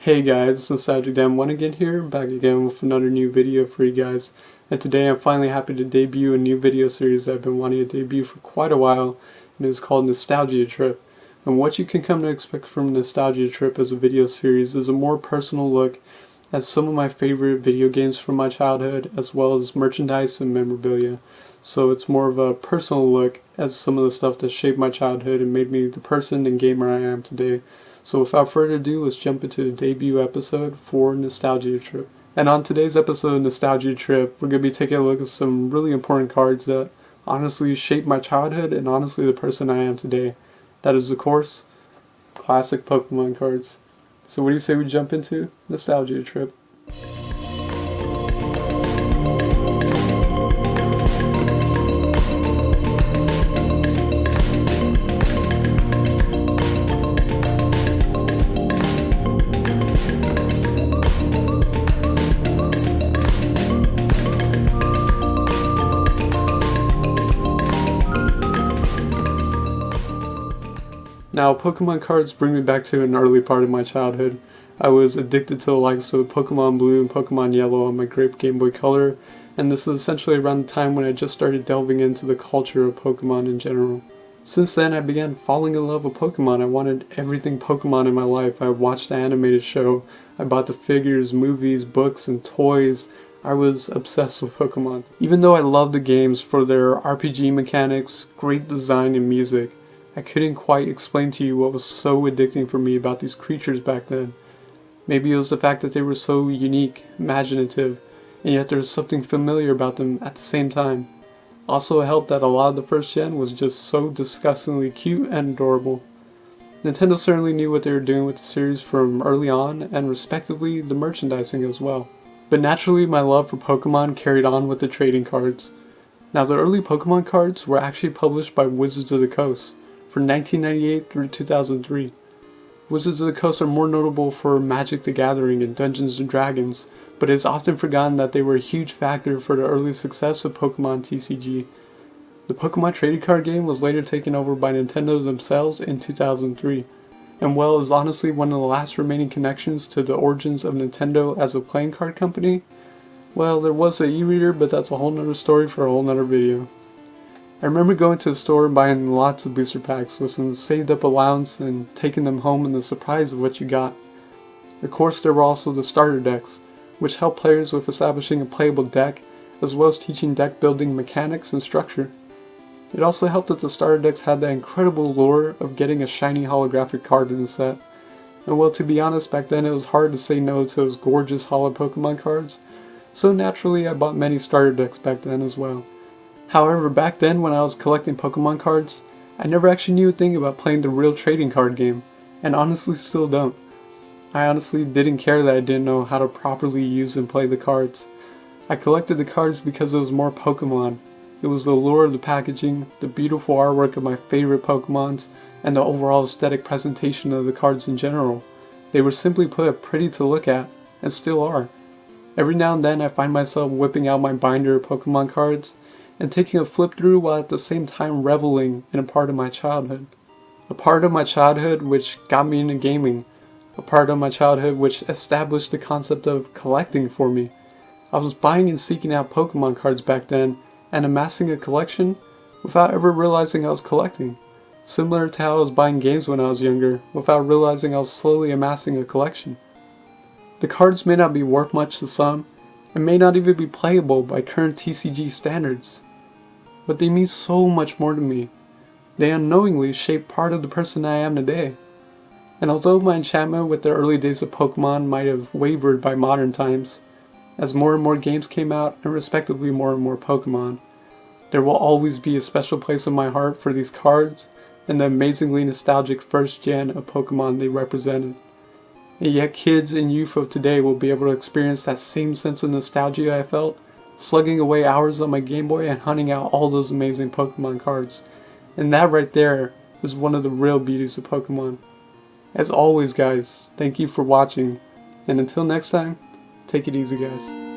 Hey guys, Nostalgic Dan 1 again here, back again with another new video for you guys. And today I'm finally happy to debut a new video series that I've been wanting to debut for quite a while, and it is called Nostalgia Trip. And what you can come to expect from Nostalgia Trip as a video series is a more personal look at some of my favorite video games from my childhood, as well as merchandise and memorabilia. So it's more of a personal look at some of the stuff that shaped my childhood and made me the person and gamer I am today. So without further ado, let's jump into the debut episode for Nostalgia Trip. And on today's episode of Nostalgia Trip, we're going to be taking a look at some really important cards that honestly shaped my childhood and honestly the person I am today. That is, of course, classic Pokemon cards. So what do you say we jump into Nostalgia Trip? Now, Pokemon cards bring me back to an early part of my childhood. I was addicted to the likes of Pokemon Blue and Pokemon Yellow on my great Game Boy Color, and this is essentially around the time when I just started delving into the culture of Pokemon in general. Since then, I began falling in love with Pokemon. I wanted everything Pokemon in my life. I watched the animated show, I bought the figures, movies, books, and toys. I was obsessed with Pokemon. Even though I loved the games for their RPG mechanics, great design, and music, I couldn't quite explain to you what was so addicting for me about these creatures back then. Maybe it was the fact that they were so unique, imaginative, and yet there was something familiar about them at the same time. Also, it helped that a lot of the first gen was just so disgustingly cute and adorable. Nintendo certainly knew what they were doing with the series from early on, and respectively, the merchandising as well. But naturally, my love for Pokemon carried on with the trading cards. Now, the early Pokemon cards were actually published by Wizards of the Coast from 1998 through 2003. Wizards of the Coast are more notable for Magic the Gathering and Dungeons & Dragons, but it is often forgotten that they were a huge factor for the early success of Pokemon TCG. The Pokemon trading card game was later taken over by Nintendo themselves in 2003, and while it is honestly one of the last remaining connections to the origins of Nintendo as a playing card company, well, there was an e-reader, but that's a whole nother story for a whole nother video. I remember going to the store and buying lots of booster packs with some saved up allowance and taking them home in the surprise of what you got. Of course, there were also the starter decks, which helped players with establishing a playable deck, as well as teaching deck building mechanics and structure. It also helped that the starter decks had the incredible lure of getting a shiny holographic card in the set. And well, to be honest, back then it was hard to say no to those gorgeous holo Pokemon cards, so naturally I bought many starter decks back then as well. However, back then when I was collecting Pokemon cards, I never actually knew a thing about playing the real trading card game, and honestly still don't. I honestly didn't care that I didn't know how to properly use and play the cards. I collected the cards because it was more Pokemon. It was the allure of the packaging, the beautiful artwork of my favorite Pokemons, and the overall aesthetic presentation of the cards in general. They were simply put pretty to look at, and still are. Every now and then I find myself whipping out my binder of Pokemon cards, and taking a flip through while at the same time reveling in a part of my childhood. A part of my childhood which got me into gaming. A part of my childhood which established the concept of collecting for me. I was buying and seeking out Pokemon cards back then and amassing a collection without ever realizing I was collecting. Similar to how I was buying games when I was younger without realizing I was slowly amassing a collection. The cards may not be worth much to some and may not even be playable by current TCG standards, but they mean so much more to me. They unknowingly shape part of the person I am today. And although my enchantment with the early days of Pokemon might have wavered by modern times, as more and more games came out and respectively more and more Pokemon, there will always be a special place in my heart for these cards and the amazingly nostalgic first gen of Pokemon they represented. And yet kids and youth of today will be able to experience that same sense of nostalgia I felt slugging away hours on my Game Boy and hunting out all those amazing Pokemon cards. And that right there is one of the real beauties of Pokemon. As always guys, thank you for watching, and until next time, take it easy guys.